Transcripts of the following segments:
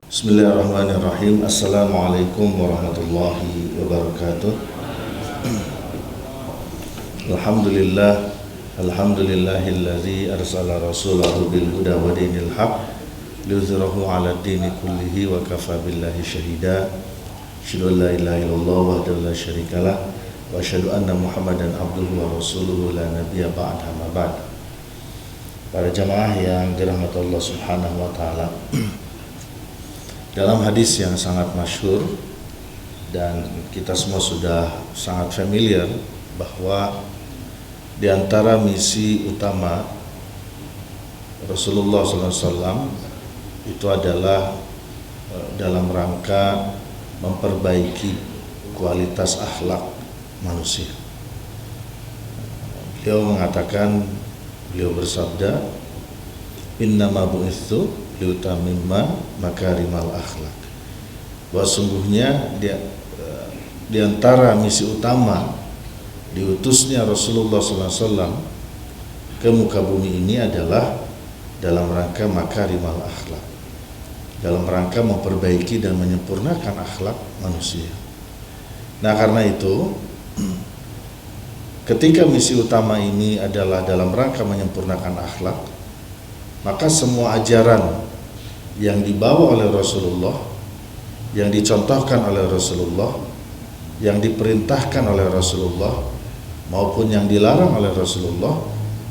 Bismillahirrahmanirrahim. Assalamualaikum warahmatullahi wabarakatuh. Alhamdulillah, alhamdulillahillazi arsala rasulahu bil huda wa dinil haq liyuzhirahu 'ala ad-dini kullihi wa kafa billahi syahida. Asyhadu an la ilaha illallah wahdahu la syarikalah wa asyhadu anna Muhammadan abduhu wa rasuluhu la nabiyya ba'da ma ba'd. Para jamaah yang dirahmati Allah Subhanahu wa taala. Dalam hadis yang sangat masyhur dan kita semua sudah sangat familiar bahwa di antara misi utama Rasulullah SAW itu adalah dalam rangka memperbaiki kualitas akhlak manusia. Beliau bersabda, innama bu'itsu liutamimma makarimal akhlak. Bahwa sungguhnya di antara misi utama diutusnya Rasulullah SAW ke muka bumi ini adalah dalam rangka makarimal akhlak, dalam rangka memperbaiki dan menyempurnakan akhlak manusia. Nah, karena itu ketika misi utama ini adalah dalam rangka menyempurnakan akhlak, maka semua ajaran yang dibawa oleh Rasulullah, yang dicontohkan oleh Rasulullah, yang diperintahkan oleh Rasulullah, maupun yang dilarang oleh Rasulullah,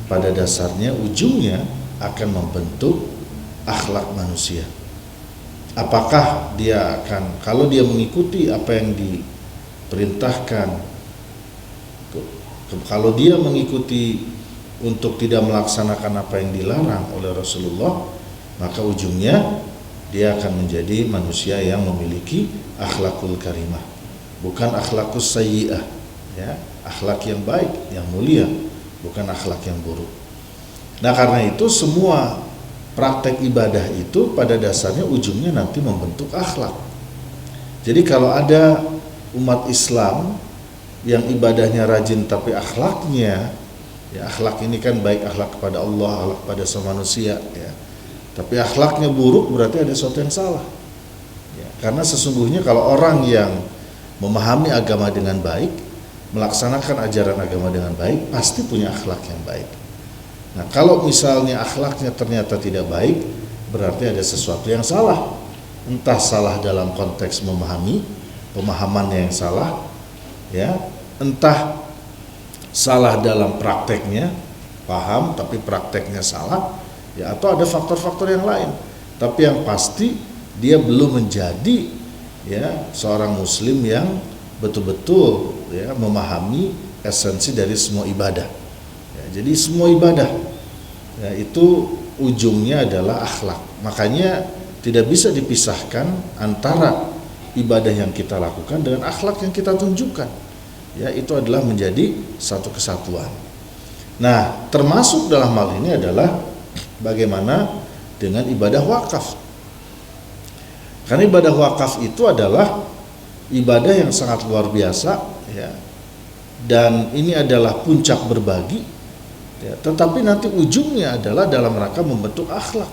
pada dasarnya ujungnya akan membentuk akhlak manusia. Apakah dia akan, kalau dia mengikuti apa yang diperintahkan, kalau dia mengikuti untuk tidak melaksanakan apa yang dilarang oleh Rasulullah, maka ujungnya dia akan menjadi manusia yang memiliki akhlakul karimah, bukan akhlakus sayyi'ah, ya, akhlak yang baik, yang mulia, bukan akhlak yang buruk. Nah, karena itu semua praktek ibadah itu pada dasarnya ujungnya nanti membentuk akhlak. Jadi kalau ada umat Islam yang ibadahnya rajin tapi akhlaknya, ya, akhlak ini kan baik akhlak kepada Allah, akhlak kepada sama manusia, ya, tapi akhlaknya buruk, berarti ada sesuatu yang salah, ya. Karena sesungguhnya kalau orang yang memahami agama dengan baik, melaksanakan ajaran agama dengan baik, pasti punya akhlak yang baik. Nah, kalau misalnya akhlaknya ternyata tidak baik, berarti ada sesuatu yang salah. Entah salah dalam konteks memahami, pemahamannya yang salah, ya, entah salah dalam prakteknya, paham tapi prakteknya salah, ya, atau ada faktor-faktor yang lain. Tapi yang pasti dia belum menjadi, ya, seorang muslim yang betul-betul, ya, memahami esensi dari semua ibadah, ya. Jadi semua ibadah, ya, itu ujungnya adalah akhlak. Makanya tidak bisa dipisahkan antara ibadah yang kita lakukan dengan akhlak yang kita tunjukkan, ya, itu adalah menjadi satu kesatuan. Nah, termasuk dalam hal ini adalah bagaimana dengan ibadah wakaf. Karena ibadah wakaf itu adalah ibadah yang sangat luar biasa, ya, dan ini adalah puncak berbagi, ya, tetapi nanti ujungnya adalah dalam rangka membentuk akhlak,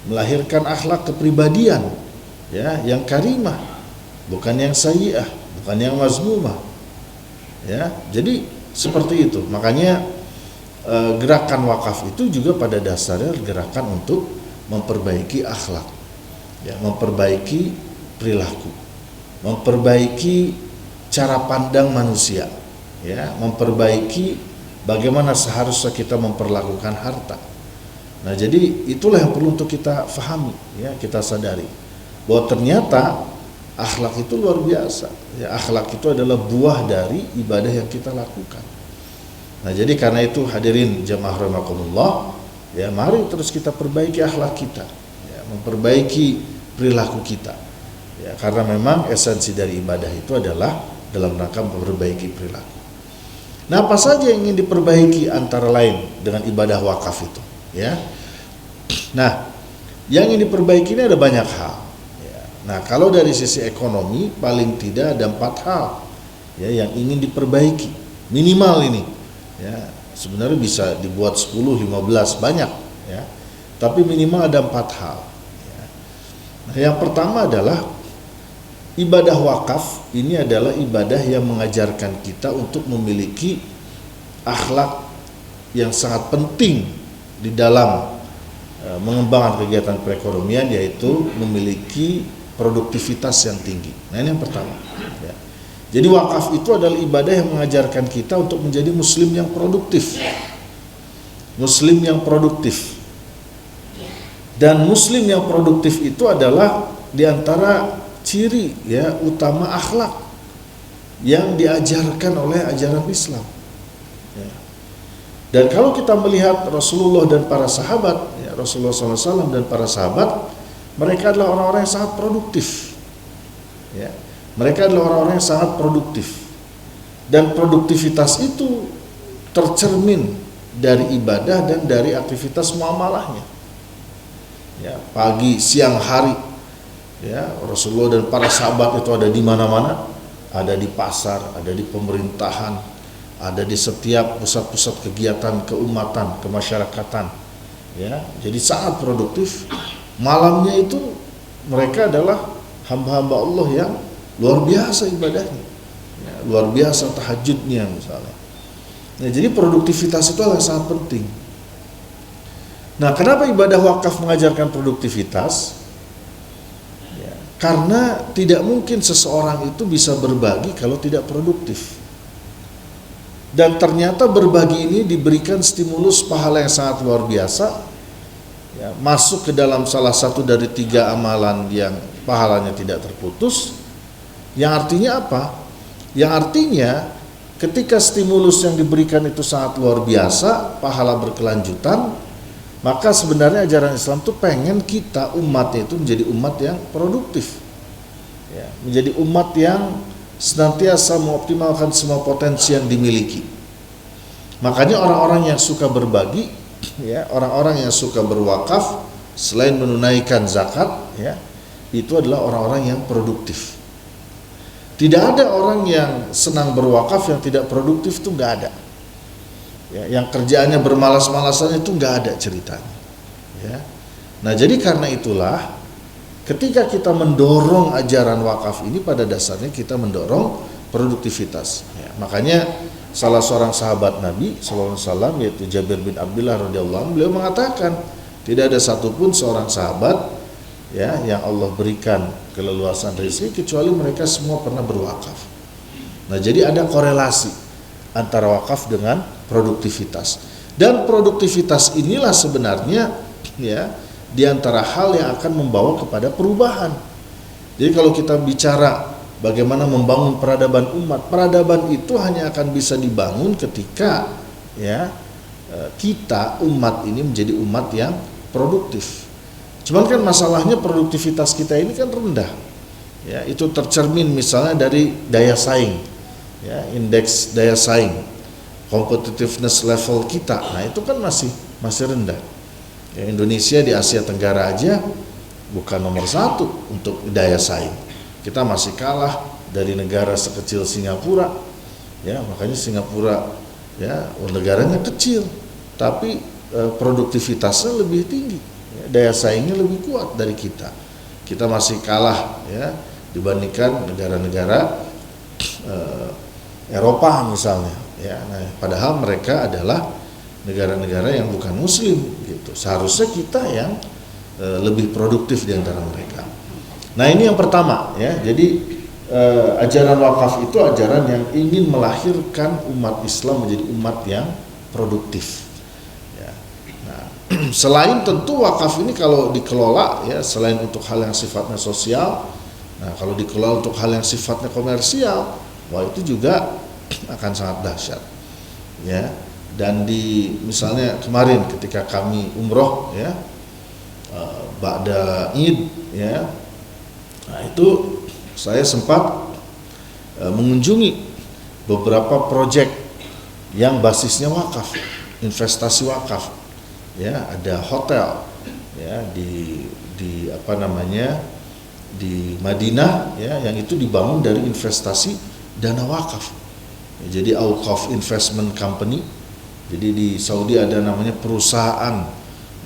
melahirkan akhlak kepribadian, ya, yang karimah, bukan yang sayyi'ah, bukan yang mazmumah, ya. Jadi seperti itu. Makanya gerakan wakaf itu juga pada dasarnya gerakan untuk memperbaiki akhlak, ya, memperbaiki perilaku, memperbaiki cara pandang manusia, ya, memperbaiki bagaimana seharusnya kita memperlakukan harta. Nah, jadi itulah yang perlu untuk kita fahami, ya, kita sadari bahwa ternyata akhlak itu luar biasa, ya, akhlak itu adalah buah dari ibadah yang kita lakukan. Nah, jadi karena itu hadirin jamaah rahimakumullah, ya, mari terus kita perbaiki akhlak kita, ya, memperbaiki perilaku kita, ya, karena memang esensi dari ibadah itu adalah dalam rangka memperbaiki perilaku. Nah, apa saja yang ingin diperbaiki antara lain dengan ibadah wakaf itu, ya. Nah, yang ingin diperbaiki ini ada banyak hal, ya. Nah, kalau dari sisi ekonomi paling tidak ada 4 hal, ya, yang ingin diperbaiki minimal ini, ya. Sebenarnya bisa dibuat 10, 15, banyak, ya. Tapi minimal ada 4 hal, ya. Nah, yang pertama adalah ibadah wakaf ini adalah ibadah yang mengajarkan kita untuk memiliki akhlak yang sangat penting di dalam mengembangkan kegiatan perekonomian, yaitu memiliki produktivitas yang tinggi. Nah, ini yang pertama ya. Jadi wakaf itu adalah ibadah yang mengajarkan kita untuk menjadi muslim yang produktif. Muslim yang produktif. Dan muslim yang produktif itu adalah diantara ciri ya utama akhlak yang diajarkan oleh ajaran Islam ya. Dan kalau kita melihat Rasulullah dan para sahabat ya, Rasulullah SAW dan para sahabat, mereka adalah orang-orang yang sangat produktif ya. Mereka adalah orang-orang yang sangat produktif, dan produktivitas itu tercermin dari ibadah dan dari aktivitas muamalahnya ya. Pagi, siang, hari ya, Rasulullah dan para sahabat itu ada di mana-mana, ada di pasar, ada di pemerintahan, ada di setiap pusat-pusat kegiatan keumatan, kemasyarakatan ya. Jadi sangat produktif. Malamnya itu mereka adalah hamba-hamba Allah yang luar biasa ibadahnya ya, luar biasa tahajudnya misalnya. Nah, jadi produktivitas itu adalah sangat penting. Nah, kenapa ibadah wakaf mengajarkan produktivitas? Karena tidak mungkin seseorang itu bisa berbagi kalau tidak produktif. Dan ternyata berbagi ini diberikan stimulus pahala yang sangat luar biasa ya, masuk ke dalam salah satu dari 3 amalan yang pahalanya tidak terputus. Yang artinya apa? Yang artinya ketika stimulus yang diberikan itu sangat luar biasa, pahala berkelanjutan, maka sebenarnya ajaran Islam tuh pengen kita umatnya itu menjadi umat yang produktif ya, menjadi umat yang senantiasa mengoptimalkan semua potensi yang dimiliki. Makanya orang-orang yang suka berbagi ya, orang-orang yang suka berwakaf selain menunaikan zakat ya, itu adalah orang-orang yang produktif. Tidak ada orang yang senang berwakaf yang tidak produktif, tuh nggak ada ya, yang kerjaannya bermalas-malasan itu nggak ada ceritanya ya. Nah, jadi karena itulah ketika kita mendorong ajaran wakaf ini, pada dasarnya kita mendorong produktivitas ya. Makanya salah seorang sahabat Nabi SAW yaitu Jabir bin Abdullah radhiyallahu anhu, beliau mengatakan tidak ada satupun seorang sahabat ya yang Allah berikan keleluasan rezeki kecuali mereka semua pernah berwakaf. Nah, jadi ada korelasi antara wakaf dengan produktivitas, dan produktivitas inilah sebenarnya ya di antara hal yang akan membawa kepada perubahan. Jadi kalau kita bicara bagaimana membangun peradaban umat, peradaban itu hanya akan bisa dibangun ketika ya kita umat ini menjadi umat yang produktif. Cuman kan masalahnya produktivitas kita ini kan rendah ya, itu tercermin misalnya dari daya saing ya, indeks daya saing, competitiveness level kita. Nah, itu kan masih rendah ya. Indonesia di Asia Tenggara aja bukan nomor 1 untuk daya saing. Kita masih kalah dari negara sekecil Singapura ya. Makanya Singapura ya negaranya kecil tapi produktivitasnya lebih tinggi ya, daya saingnya lebih kuat dari kita. Kita masih kalah ya dibandingkan negara-negara Eropa misalnya ya. Nah, padahal mereka adalah negara-negara yang bukan muslim gitu. Seharusnya kita yang lebih produktif di antara mereka. Nah, ini yang pertama ya. Jadi ajaran wakaf itu ajaran yang ingin melahirkan umat Islam menjadi umat yang produktif ya. Nah, selain tentu wakaf ini kalau dikelola ya, selain untuk hal yang sifatnya sosial, nah kalau dikelola untuk hal yang sifatnya komersial, wah itu juga akan sangat dahsyat ya. Dan di misalnya kemarin ketika kami umroh ya, ba'da Id ya, nah itu saya sempat mengunjungi beberapa proyek yang basisnya wakaf, investasi wakaf ya. Ada hotel ya di apa namanya di Madinah ya, yang itu dibangun dari investasi dana wakaf ya. Jadi Auqaf Investment Company. Jadi di Saudi ada namanya perusahaan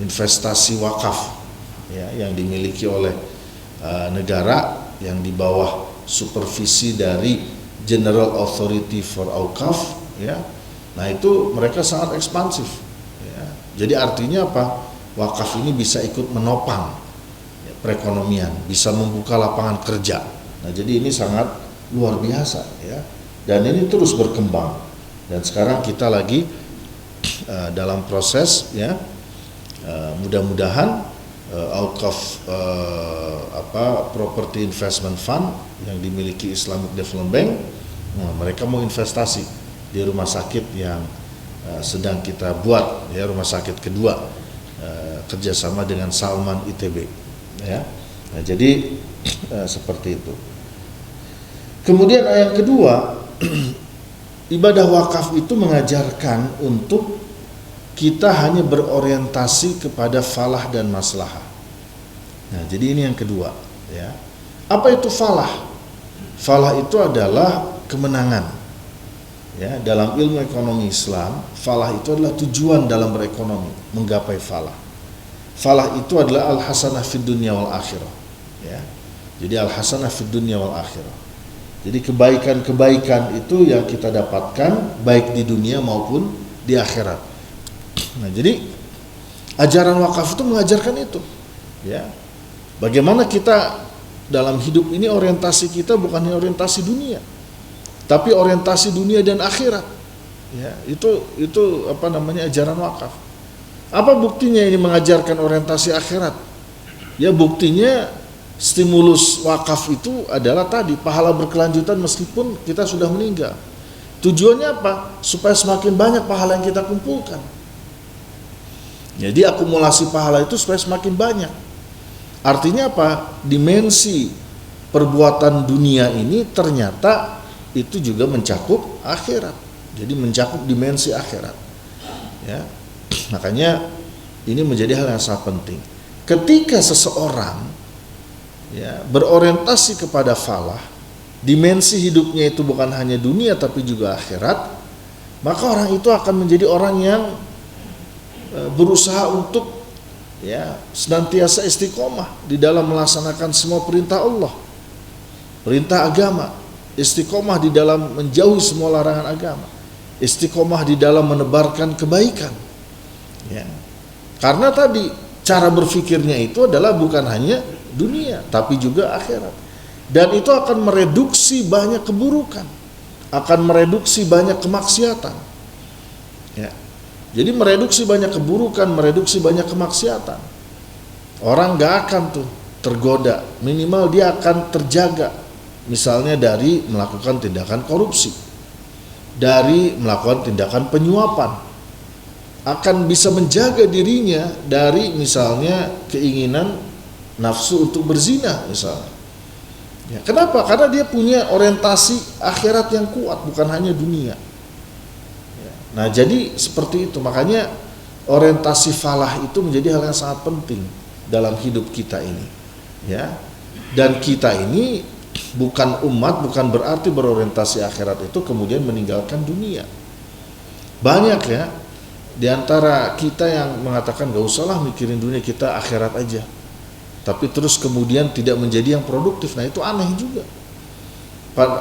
investasi wakaf ya, yang dimiliki oleh negara yang di bawah supervisi dari General Authority for Awqaf, ya. Nah itu mereka sangat ekspansif, ya. Jadi artinya apa? Wakaf ini bisa ikut menopang perekonomian, bisa membuka lapangan kerja. Nah jadi ini sangat luar biasa, ya. Dan ini terus berkembang. Dan sekarang kita lagi dalam proses, ya. Mudah-mudahan Awqaf Property Investment Fund yang dimiliki Islamic Development Bank, mereka mau investasi di rumah sakit yang sedang kita buat, ya, rumah sakit kedua, kerjasama dengan Salman ITB, ya. Nah, jadi seperti itu. Kemudian yang kedua, ibadah wakaf itu mengajarkan untuk kita hanya berorientasi kepada falah dan maslahah. Nah, jadi ini yang kedua, ya. Apa itu falah? Falah itu adalah kemenangan. Ya, dalam ilmu ekonomi Islam, falah itu adalah tujuan dalam berekonomi, menggapai falah. Falah itu adalah al-hasanah fid dunya wal akhirah, ya. Jadi al-hasanah fid dunya wal akhirah. Jadi kebaikan-kebaikan itu yang kita dapatkan baik di dunia maupun di akhirat. Nah, jadi ajaran wakaf itu mengajarkan itu, ya. Bagaimana kita dalam hidup ini orientasi kita bukan hanya orientasi dunia, tapi orientasi dunia dan akhirat. Ya, itu ajaran wakaf. Apa buktinya ini mengajarkan orientasi akhirat? Ya, buktinya stimulus wakaf itu adalah tadi pahala berkelanjutan meskipun kita sudah meninggal. Tujuannya apa? Supaya semakin banyak pahala yang kita kumpulkan. Jadi akumulasi pahala itu supaya semakin banyak. Artinya apa? Dimensi perbuatan dunia ini ternyata itu juga mencakup akhirat. Jadi mencakup dimensi akhirat. Ya. Makanya ini menjadi hal yang sangat penting. Ketika seseorang, ya, berorientasi kepada falah, dimensi hidupnya itu bukan hanya dunia tapi juga akhirat, maka orang itu akan menjadi orang yang berusaha untuk, ya, senantiasa istiqomah di dalam melaksanakan semua perintah Allah, perintah agama, istiqomah di dalam menjauhi semua larangan agama, istiqomah di dalam menebarkan kebaikan, ya. Karena tadi cara berpikirnya itu adalah bukan hanya dunia tapi juga akhirat, dan itu akan mereduksi banyak keburukan, akan mereduksi banyak kemaksiatan, ya. Jadi mereduksi banyak keburukan, mereduksi banyak kemaksiatan. Orang gak akan tuh tergoda, minimal dia akan terjaga. Misalnya dari melakukan tindakan korupsi, dari melakukan tindakan penyuapan. Akan bisa menjaga dirinya dari misalnya keinginan nafsu untuk berzina misalnya. Ya, kenapa? Karena dia punya orientasi akhirat yang kuat, bukan hanya dunia. Nah, jadi seperti itu. Makanya orientasi falah itu menjadi hal yang sangat penting dalam hidup kita ini, ya. Dan kita ini bukan umat, bukan berarti berorientasi akhirat itu kemudian meninggalkan dunia. Banyak, ya, di antara kita yang mengatakan gak usahlah mikirin dunia, kita akhirat aja. Tapi terus kemudian tidak menjadi yang produktif. Nah, itu aneh juga.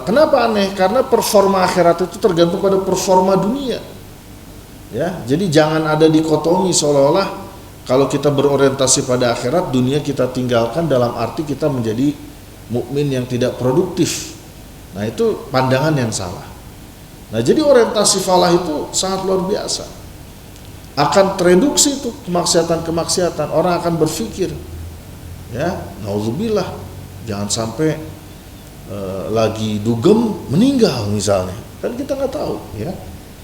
Kenapa aneh? Karena performa akhirat itu tergantung pada performa dunia. Ya, jadi jangan ada dikotomi seolah-olah kalau kita berorientasi pada akhirat, dunia kita tinggalkan dalam arti kita menjadi mukmin yang tidak produktif. Nah, itu pandangan yang salah. Nah, jadi orientasi falah itu sangat luar biasa. Akan tereduksi itu kemaksiatan-kemaksiatan. Orang akan berpikir, ya, nauzubillah, jangan sampai lagi dugem meninggal misalnya. Kan kita nggak tahu, ya.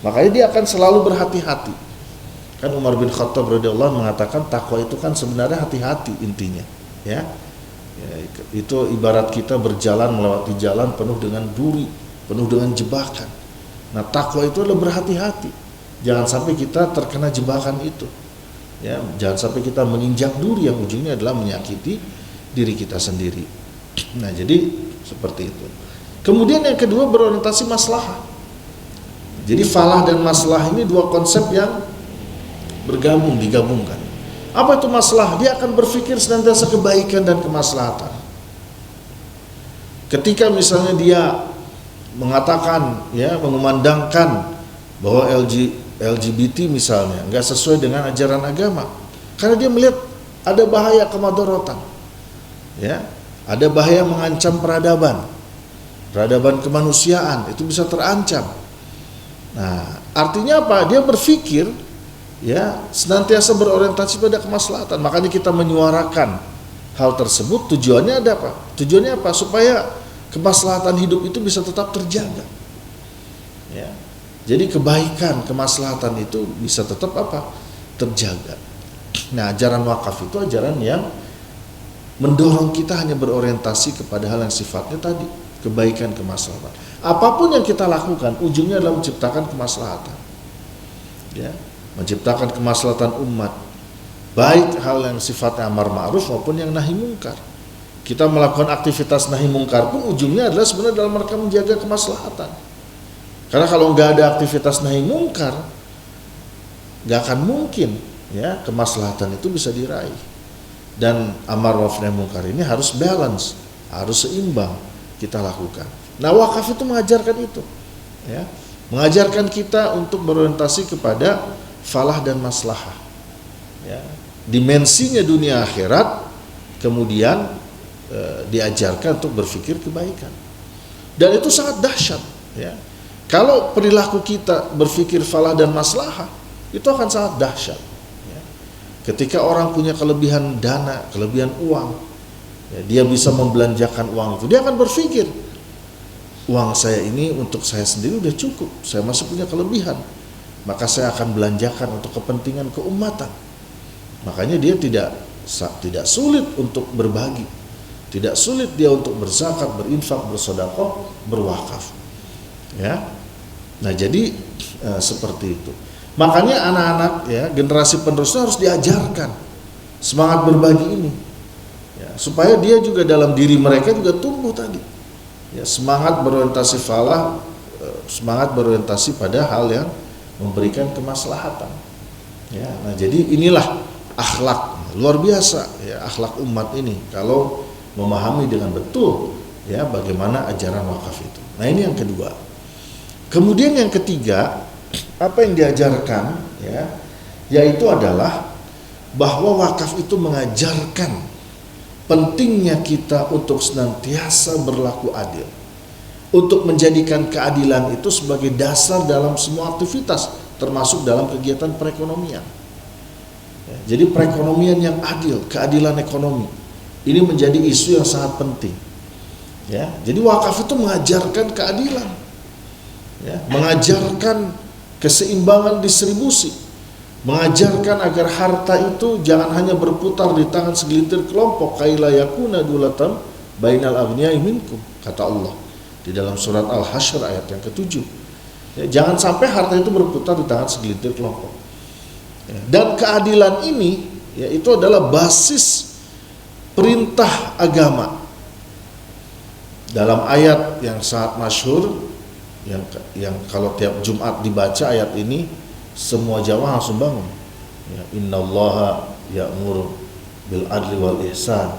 Makanya dia akan selalu berhati-hati. Kan Umar bin Khattab radhiyallahu anhu mengatakan takwa itu kan sebenarnya hati-hati intinya, ya. Ya, itu ibarat kita berjalan melewati jalan penuh dengan duri, penuh dengan jebakan. Nah, takwa itu adalah berhati-hati. Jangan sampai kita terkena jebakan itu. Ya, jangan sampai kita menginjak duri yang ujungnya adalah menyakiti diri kita sendiri. Nah, jadi seperti itu. Kemudian yang kedua berorientasi maslahah. Jadi falah dan maslahah ini dua konsep yang digabungkan. Apa itu maslahah? Dia akan berpikir senantiasa kebaikan dan kemaslahatan. Ketika misalnya dia mengatakan, ya, mengumandangkan bahwa LGBT misalnya nggak sesuai dengan ajaran agama, karena dia melihat ada bahaya kemadorotan, ya, ada bahaya mengancam peradaban kemanusiaan, itu bisa terancam. Nah, artinya apa? Dia berpikir, ya, senantiasa berorientasi pada kemaslahatan. Makanya kita menyuarakan hal tersebut. Tujuannya ada apa? Tujuannya apa? Supaya kemaslahatan hidup itu bisa tetap terjaga, ya. Jadi kebaikan, kemaslahatan itu bisa tetap apa? Terjaga. Nah, ajaran wakaf itu ajaran yang mendorong kita hanya berorientasi kepada hal yang sifatnya tadi, kebaikan, kemaslahatan. Apapun yang kita lakukan, ujungnya adalah menciptakan kemaslahatan, ya, menciptakan kemaslahatan umat, baik hal yang sifatnya amar ma'ruf maupun yang nahi mungkar. Kita melakukan aktivitas nahi mungkar pun ujungnya adalah sebenarnya dalam rangka menjaga kemaslahatan. Karena kalau nggak ada aktivitas nahi mungkar, nggak akan mungkin, ya, kemaslahatan itu bisa diraih. Dan amar ma'ruf nahi mungkar ini harus balance, harus seimbang kita lakukan. Nah, wakaf itu mengajarkan itu, ya, mengajarkan kita untuk berorientasi kepada falah dan maslahah, ya, dimensinya dunia akhirat, kemudian diajarkan untuk berpikir kebaikan. Dan itu sangat dahsyat, ya. Kalau perilaku kita berpikir falah dan maslahah, itu akan sangat dahsyat, ya. Ketika orang punya kelebihan dana, kelebihan uang, ya, dia bisa membelanjakan uang itu, dia akan berpikir, uang saya ini untuk saya sendiri udah cukup, saya masih punya kelebihan, maka saya akan belanjakan untuk kepentingan keumatan. Makanya dia tidak sulit untuk berbagi, tidak sulit dia untuk berzakat, berinfak, bersedekah, berwakaf, ya. Nah, jadi seperti itu. Makanya anak-anak, ya, generasi penerusnya harus diajarkan semangat berbagi ini, ya, supaya dia juga dalam diri mereka juga tumbuh tadi, ya, semangat berorientasi falah, semangat berorientasi pada hal yang memberikan kemaslahatan, ya. Nah, jadi inilah akhlak luar biasa, ya, akhlak umat ini kalau memahami dengan betul, ya, bagaimana ajaran wakaf itu. Nah, ini yang kedua. Kemudian yang ketiga, apa yang diajarkan, ya, yaitu adalah bahwa wakaf itu mengajarkan pentingnya kita untuk senantiasa berlaku adil, untuk menjadikan keadilan itu sebagai dasar dalam semua aktivitas, termasuk dalam kegiatan perekonomian. Ya, jadi perekonomian yang adil, keadilan ekonomi, ini menjadi isu yang sangat penting, ya. Jadi wakaf itu mengajarkan keadilan, ya, mengajarkan keseimbangan distribusi, mengajarkan agar harta itu jangan hanya berputar di tangan segelintir kelompok, kaila yakuna dulatan bainal aghniyai minkum, kata Allah di dalam surat Al-Hasyr ayat yang ke-7. Ya, jangan sampai harta itu berputar di tangan segelintir kelompok. Ya, dan keadilan ini, ya, itu adalah basis perintah agama. Dalam ayat yang sangat masyhur, yang kalau tiap Jumat dibaca ayat ini, semua jamaah langsung bangun, ya, innallaha ya'muru bil adli wal ihsan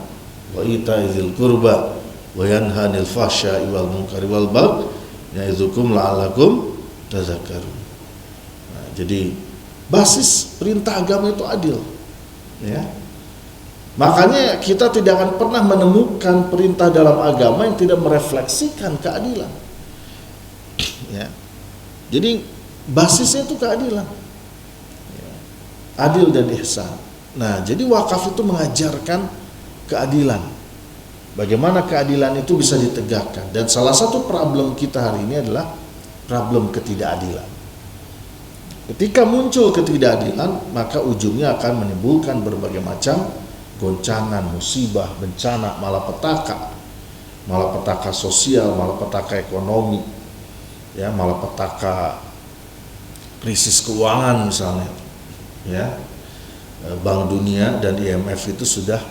wa ita'i dzil qurba wa yanha 'anil fahsya'i wal munkari wal baghi ya'idzukum la'allakum tadzakkarun. Nah, jadi basis perintah agama itu adil, ya. Makanya kita tidak akan pernah menemukan perintah dalam agama yang tidak merefleksikan keadilan, ya. Jadi basisnya itu keadilan, ya, adil dan ihsan. Nah, jadi wakaf itu mengajarkan keadilan, bagaimana keadilan itu bisa ditegakkan. Dan salah satu problem kita hari ini adalah problem ketidakadilan. Ketika muncul ketidakadilan, maka ujungnya akan menimbulkan berbagai macam goncangan, musibah, bencana, malapetaka sosial, malapetaka ekonomi, ya, malapetaka krisis keuangan misalnya, ya. Bank Dunia dan IMF itu sudah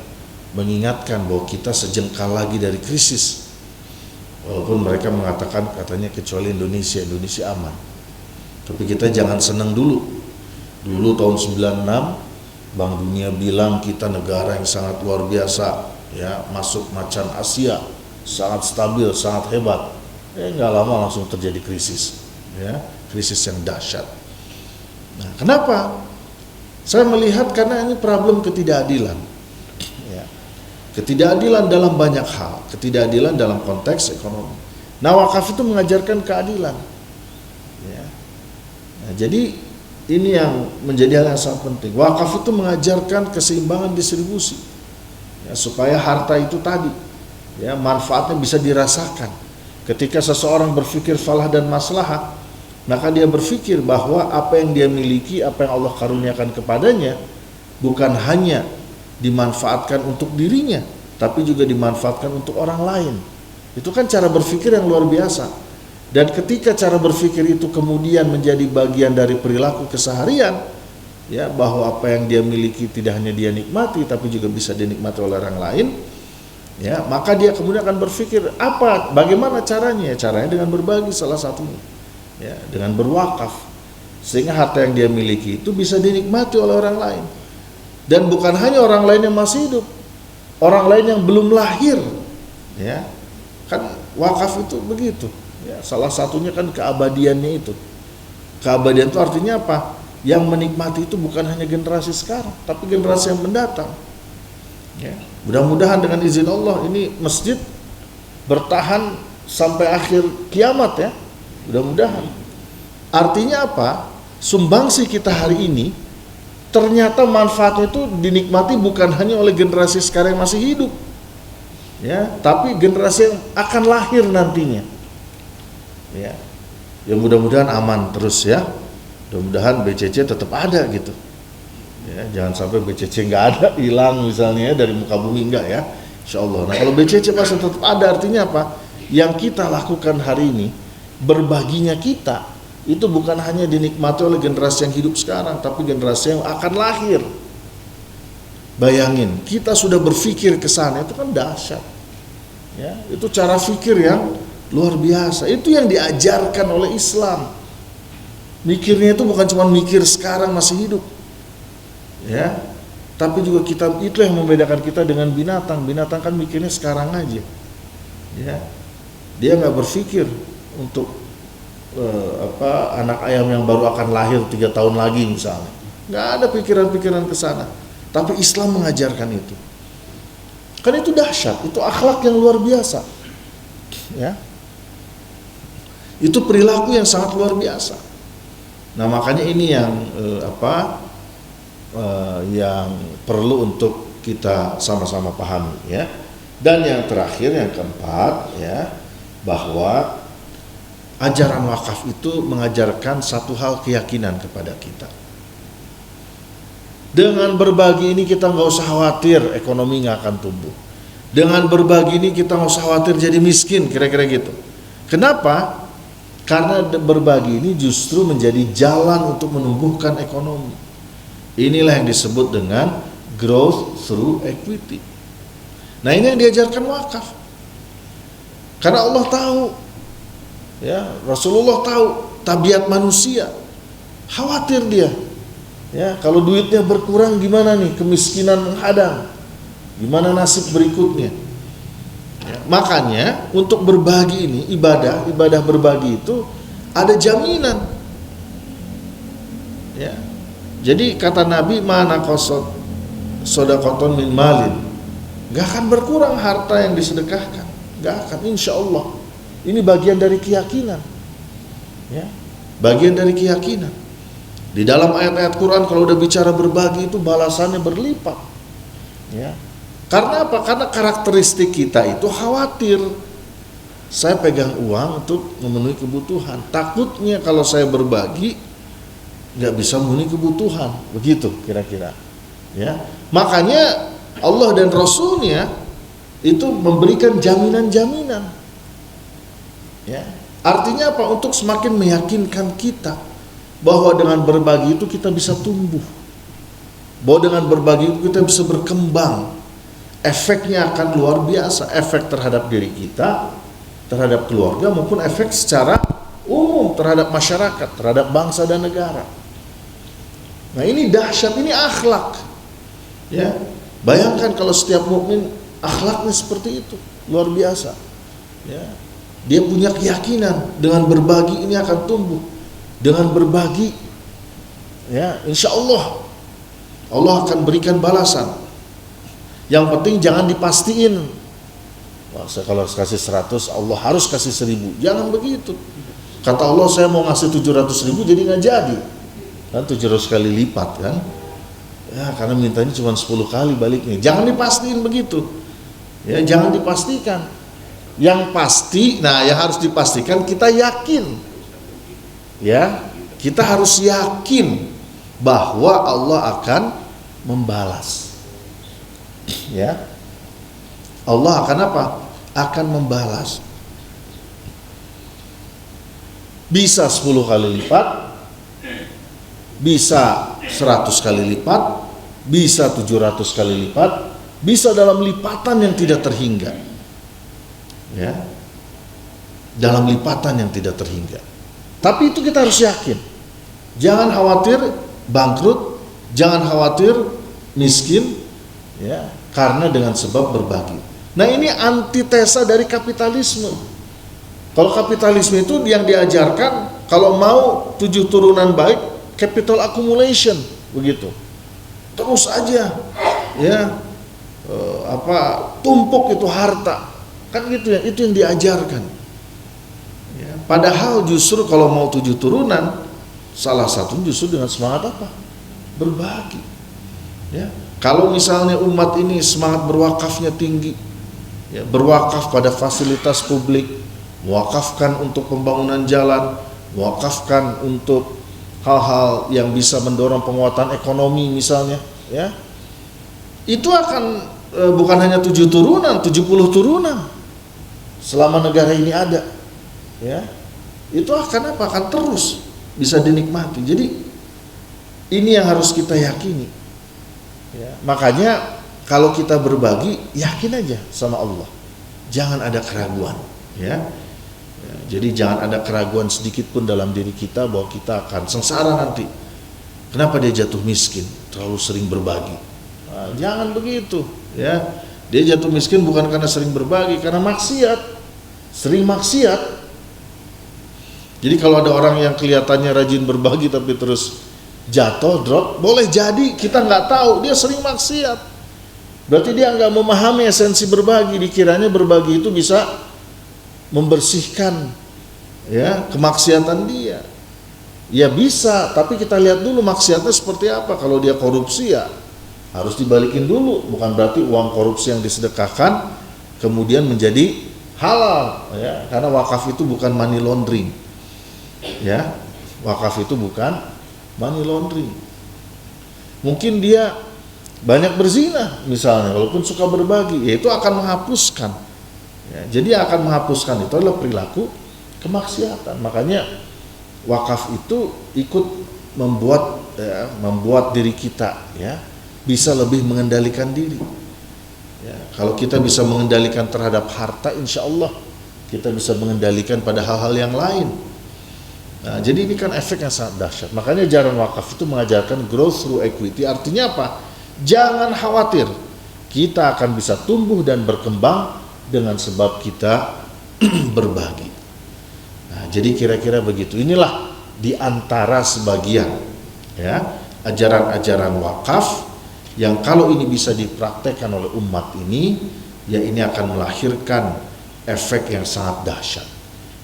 mengingatkan bahwa kita sejengkal lagi dari krisis, walaupun mereka mengatakan katanya kecuali Indonesia aman. Tapi kita jangan senang dulu tahun 96 Bank Dunia bilang kita negara yang sangat luar biasa, ya, masuk macan Asia sangat stabil, sangat hebat. Nggak lama langsung terjadi krisis, ya, krisis yang dahsyat. Nah, kenapa? Saya melihat karena ini problem ketidakadilan. Ya. Ketidakadilan dalam banyak hal, ketidakadilan dalam konteks ekonomi. Nah, wakaf itu mengajarkan keadilan. Ya. Nah, jadi ini yang menjadi hal yang sangat penting. Wakaf itu mengajarkan keseimbangan distribusi, ya, supaya harta itu tadi, ya, manfaatnya bisa dirasakan. Ketika seseorang berpikir falah dan maslahah, maka dia berpikir bahwa apa yang dia miliki, apa yang Allah karuniakan kepadanya, bukan hanya dimanfaatkan untuk dirinya, tapi juga dimanfaatkan untuk orang lain. Itu kan cara berpikir yang luar biasa. Dan ketika cara berpikir itu kemudian menjadi bagian dari perilaku keseharian, ya, bahwa apa yang dia miliki tidak hanya dia nikmati, tapi juga bisa dinikmati oleh orang lain, ya, maka dia kemudian akan berpikir bagaimana caranya? Caranya dengan berbagi salah satunya, ya, dengan berwakaf, sehingga harta yang dia miliki itu bisa dinikmati oleh orang lain, dan bukan hanya orang lain yang masih hidup, orang lain yang belum lahir, ya, kan wakaf itu begitu, ya, salah satunya kan keabadiannya itu. Keabadian itu artinya apa? Yang menikmati itu bukan hanya generasi sekarang, tapi generasi yang mendatang. Ya, mudah-mudahan dengan izin Allah ini masjid bertahan sampai akhir kiamat, ya. Mudah-mudahan. Artinya apa? Sumbangsi kita hari ini ternyata manfaatnya itu dinikmati bukan hanya oleh generasi sekarang yang masih hidup, ya, tapi generasi yang akan lahir nantinya. Ya. Ya, mudah-mudahan aman terus, ya. Mudah-mudahan BCC tetap ada gitu. Ya, jangan sampai BCC nggak ada, hilang misalnya dari muka bumi, enggak, ya, insya Allah. Nah, kalau BCC masih tetap ada, artinya apa? Yang kita lakukan hari ini, berbaginya kita, itu bukan hanya dinikmati oleh generasi yang hidup sekarang, tapi generasi yang akan lahir. Bayangin, kita sudah berpikir ke sana, itu kan dahsyat. Ya, itu cara pikir yang luar biasa. Itu yang diajarkan oleh Islam. Mikirnya itu bukan cuma mikir sekarang masih hidup, ya, tapi juga kita, itu yang membedakan kita dengan binatang. Binatang kan mikirnya sekarang aja, ya, dia nggak berpikir untuk anak ayam yang baru akan lahir 3 tahun lagi misalnya, nggak ada pikiran-pikiran ke sana. Tapi Islam mengajarkan itu, kan itu dahsyat, itu akhlak yang luar biasa, ya, itu perilaku yang sangat luar biasa. Nah, makanya ini yang yang perlu untuk kita sama-sama pahami, ya. Dan yang terakhir, yang keempat, ya, bahwa ajaran wakaf itu mengajarkan satu hal, keyakinan kepada kita. Dengan berbagi ini kita nggak usah khawatir ekonomi nggak akan tumbuh. Dengan berbagi ini kita nggak usah khawatir jadi miskin, kira-kira gitu. Kenapa? Karena berbagi ini justru menjadi jalan untuk menumbuhkan ekonomi. Inilah yang disebut dengan growth through equity. Nah, ini yang diajarkan wakaf. Karena Allah tahu, ya, Rasulullah tahu tabiat manusia. Khawatir dia, ya, kalau duitnya berkurang gimana nih, kemiskinan menghadang, gimana nasib berikutnya. Ya, makanya untuk berbagi ini, ibadah berbagi itu ada jaminan, ya. Jadi kata Nabi, mana qasad shadaqatan min malin, gak akan berkurang harta yang disedekahkan, gak akan, insya Allah. Ini bagian dari keyakinan, ya, bagian dari keyakinan. Di dalam ayat-ayat Quran kalau udah bicara berbagi itu balasannya berlipat, ya. Karena apa? Karena karakteristik kita itu khawatir. Saya pegang uang untuk memenuhi kebutuhan. Takutnya kalau saya berbagi nggak bisa memenuhi kebutuhan. Begitu kira-kira. Ya. Makanya Allah dan Rasulnya itu memberikan jaminan-jaminan. Ya. Artinya apa? Untuk semakin meyakinkan kita bahwa dengan berbagi itu kita bisa tumbuh. Bahwa dengan berbagi itu kita bisa berkembang. Efeknya akan luar biasa, efek terhadap diri kita, terhadap keluarga, maupun efek secara umum terhadap masyarakat, terhadap bangsa dan negara. Nah, ini dahsyat, ini akhlak, ya. Bayangkan kalau setiap mukmin akhlaknya seperti itu, luar biasa. Ya. Dia punya keyakinan dengan berbagi ini akan tumbuh. Dengan berbagi, ya, insya Allah Allah akan berikan balasan. Yang penting jangan dipastiin. Wah, kalau kasih 100 Allah harus kasih 1000. Jangan begitu. Kata Allah saya mau ngasih 700.000 jadi nggak jadi. Kan 700 kali lipat kan. Ya karena mintanya cuma 10 kali baliknya. Jangan dipastiin begitu. Ya jangan dipastikan. Yang pasti, nah yang harus dipastikan kita yakin. Ya, kita harus yakin bahwa Allah akan membalas. Ya. Allah akan apa? Akan membalas. Bisa 10 kali lipat, bisa 100 kali lipat, bisa 700 kali lipat, bisa dalam lipatan yang tidak terhingga. Ya. Dalam lipatan yang tidak terhingga. Tapi itu kita harus yakin. Jangan khawatir bangkrut, jangan khawatir miskin, ya, karena dengan sebab berbagi. Nah ini antitesa dari kapitalisme. Kalau kapitalisme itu yang diajarkan, kalau mau 7 turunan baik, capital accumulation, begitu. Terus aja, ya, tumpuk itu harta, kan gitu ya, itu yang diajarkan. Ya, padahal justru kalau mau 7 turunan, salah satu justru dengan semangat apa? Berbagi. Ya, kalau misalnya umat ini semangat berwakafnya tinggi, ya, berwakaf pada fasilitas publik, mewakafkan untuk pembangunan jalan, mewakafkan untuk hal-hal yang bisa mendorong penguatan ekonomi misalnya, ya, itu akan bukan hanya 7 turunan, 70 turunan selama negara ini ada. Ya, itu akan apa? Akan terus bisa dinikmati. Jadi ini yang harus kita yakini. Ya, makanya kalau kita berbagi, yakin aja sama Allah. Jangan ada keraguan. Ya, jadi jangan ada keraguan sedikit pun dalam diri kita bahwa kita akan sengsara nanti. Kenapa dia jatuh miskin? Terlalu sering berbagi. Nah, jangan begitu. Ya, dia jatuh miskin bukan karena sering berbagi, karena maksiat, sering maksiat. Jadi kalau ada orang yang kelihatannya rajin berbagi tapi terus jatuh, drop, boleh jadi kita nggak tahu dia sering maksiat. Berarti dia nggak memahami esensi berbagi. Dikiranya berbagi itu bisa membersihkan, ya, kemaksiatan dia. Ya bisa, tapi kita lihat dulu maksiatnya seperti apa. Kalau dia korupsi ya harus dibalikin dulu. Bukan berarti uang korupsi yang disedekahkan kemudian menjadi halal, ya, karena wakaf itu bukan money laundering. Ya, wakaf itu bukan money laundering. Mungkin dia banyak berzina misalnya, walaupun suka berbagi, ya itu akan menghapuskan. Ya, jadi akan menghapuskan itu adalah perilaku kemaksiatan. Makanya wakaf itu ikut membuat diri kita, ya, bisa lebih mengendalikan diri. Ya, kalau kita bisa mengendalikan terhadap harta, insya Allah kita bisa mengendalikan pada hal-hal yang lain. Nah, jadi ini kan efek yang sangat dahsyat. Makanya ajaran wakaf itu mengajarkan growth through equity. Artinya apa? Jangan khawatir, kita akan bisa tumbuh dan berkembang dengan sebab kita berbagi. Nah, jadi kira-kira begitu. Inilah di antara sebagian, ya, ajaran-ajaran wakaf yang kalau ini bisa dipraktekkan oleh umat ini, ya ini akan melahirkan efek yang sangat dahsyat.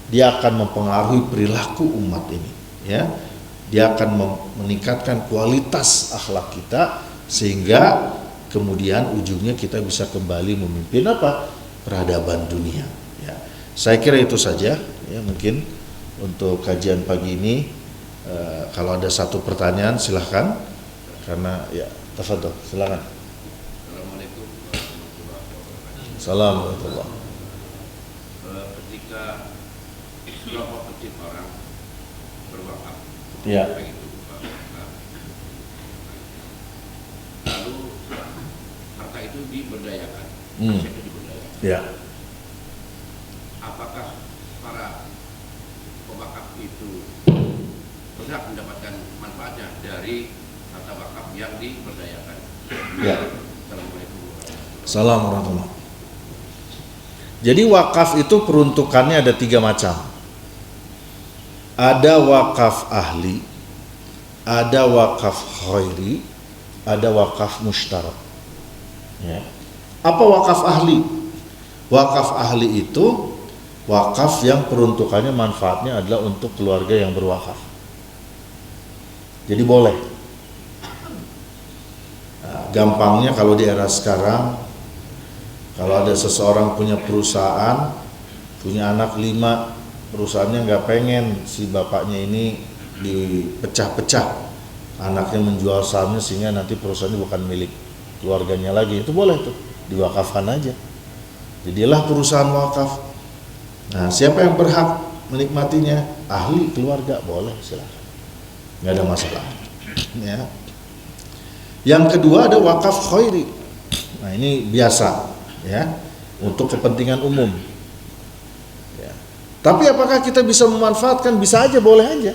Dia akan mempengaruhi perilaku umat ini, ya. Dia akan meningkatkan kualitas akhlak kita sehingga kemudian ujungnya kita bisa kembali memimpin apa? Peradaban dunia, ya. Saya kira itu saja, ya, mungkin untuk kajian pagi ini. Kalau ada satu pertanyaan silahkan, karena ya tafadhol, silakan. Assalamualaikum warahmatullahi wabarakatuh. Assalamualaikum. Ketika kelompok kecil orang berwakaf, Ya. baik itu wakaf, lalu harta itu diberdayakan, aset itu diberdayakan. Ya. Apakah para pewakaf itu berhak mendapatkan manfaatnya dari harta wakaf yang diberdayakan? Ya. Assalamualaikum warahmatullahi wabarakatuh. Assalamualaikum warahmatullahi. Jadi wakaf itu peruntukannya ada 3 macam. Ada wakaf ahli, ada wakaf khairi, ada wakaf mustarak. Ya. Apa wakaf ahli? Wakaf ahli itu wakaf yang peruntukannya manfaatnya adalah untuk keluarga yang berwakaf. Jadi boleh. Nah, gampangnya kalau di era sekarang, kalau ada seseorang punya perusahaan, punya anak 5, perusahaannya nggak pengen si bapaknya ini dipecah-pecah, anaknya menjual sahamnya sehingga nanti perusahaannya bukan milik keluarganya lagi, itu boleh tuh, diwakafkan aja. Jadilah perusahaan wakaf. Nah, siapa yang berhak menikmatinya? Ahli keluarga, boleh, silakan, nggak ada masalah. Ya. Yang kedua ada wakaf khairi. Nah, ini biasa, ya, untuk kepentingan umum. Ya. Tapi apakah kita bisa memanfaatkan? Bisa aja, boleh aja.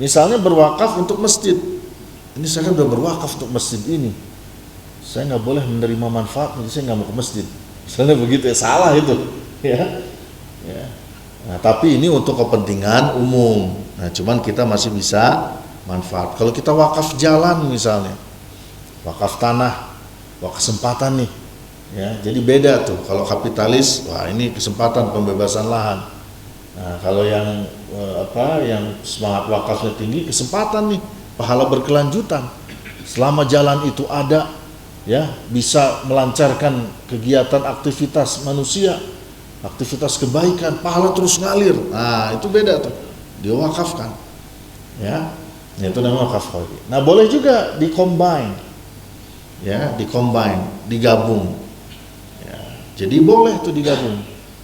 Misalnya berwakaf untuk masjid. Ini saya kan udah berwakaf untuk masjid ini, saya nggak boleh menerima manfaat, jadi saya nggak mau ke masjid. Misalnya begitu, ya salah itu. Ya. Ya. Nah, tapi ini untuk kepentingan umum. Nah, cuman kita masih bisa manfaat. Kalau kita wakaf jalan misalnya, wakaf tanah, wakaf kesempatan nih, ya, jadi beda tuh. Kalau kapitalis, wah ini kesempatan pembebasan lahan. Nah, kalau yang yang semangat wakafnya tinggi, kesempatan nih, pahala berkelanjutan. Selama jalan itu ada, ya, bisa melancarkan kegiatan aktivitas manusia, aktivitas kebaikan, pahala terus ngalir. Nah, itu beda tuh, diwakafkan, ya. Itu namanya wakaf khairi. Nah, boleh juga di-combine, ya, di-combine, digabung, ya. Jadi boleh tuh digabung.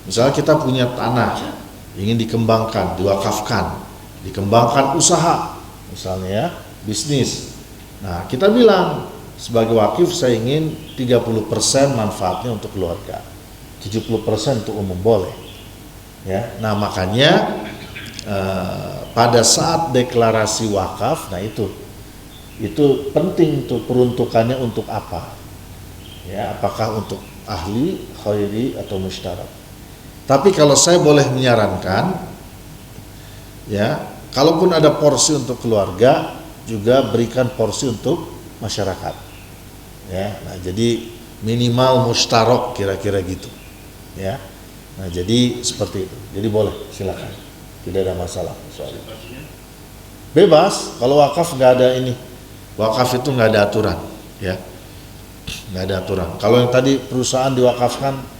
Misalnya kita punya tanah, ingin dikembangkan, diwakafkan, dikembangkan usaha, misalnya ya, bisnis. Nah, kita bilang sebagai wakif saya ingin 30% manfaatnya untuk keluarga, 70% untuk umum, boleh. Ya, nah makanya pada saat deklarasi wakaf, nah itu penting tuh, peruntukannya untuk apa? Ya, apakah untuk ahli, khairi atau mustarak? Tapi kalau saya boleh menyarankan, ya, kalaupun ada porsi untuk keluarga, juga berikan porsi untuk masyarakat. Ya, nah jadi minimal mustarok kira-kira gitu. Ya, nah jadi seperti itu. Jadi boleh, silakan, tidak ada masalah soal itu. Bebas. Kalau wakaf nggak ada ini, wakaf itu nggak ada aturan, ya, nggak ada aturan. Kalau yang tadi perusahaan diwakafkan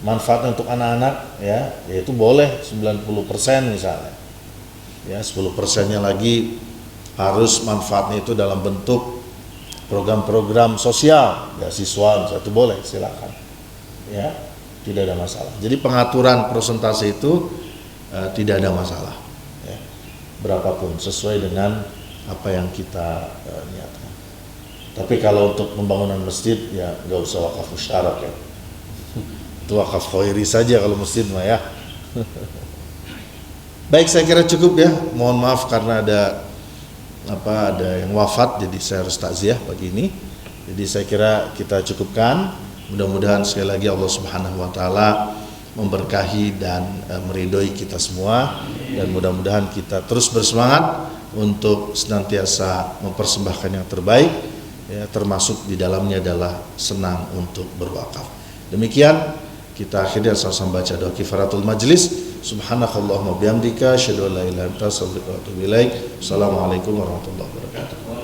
manfaatnya untuk anak-anak, ya, yaitu boleh 90% misalnya, ya, 10%-nya lagi harus manfaatnya itu dalam bentuk program-program sosial, beasiswa, itu boleh, silakan, ya, tidak ada masalah. Jadi pengaturan persentase itu tidak ada masalah, ya, berapapun sesuai dengan apa yang kita niatkan. Tapi kalau untuk pembangunan masjid, ya nggak usah wakaf musyarak, ya, itu wakaf khairi saja kalau masjid mah, ya. Baik, saya kira cukup, ya. Mohon maaf karena ada yang wafat, jadi saya harus takziah pagi ini. Jadi saya kira kita cukupkan. Mudah-mudahan sekali lagi Allah Subhanahu wa taala memberkahi dan meridhoi kita semua, dan mudah-mudahan kita terus bersemangat untuk senantiasa mempersembahkan yang terbaik, ya, termasuk di dalamnya adalah senang untuk berwakaf. Demikian kita akhirnya sama-sama baca doa kifaratul majlis. Subhanakallahumma bihamdika asyhadu an la ilaha illa anta astaghfiruka wa atubu ilaik. Assalamualaikum warahmatullahi wabarakatuh.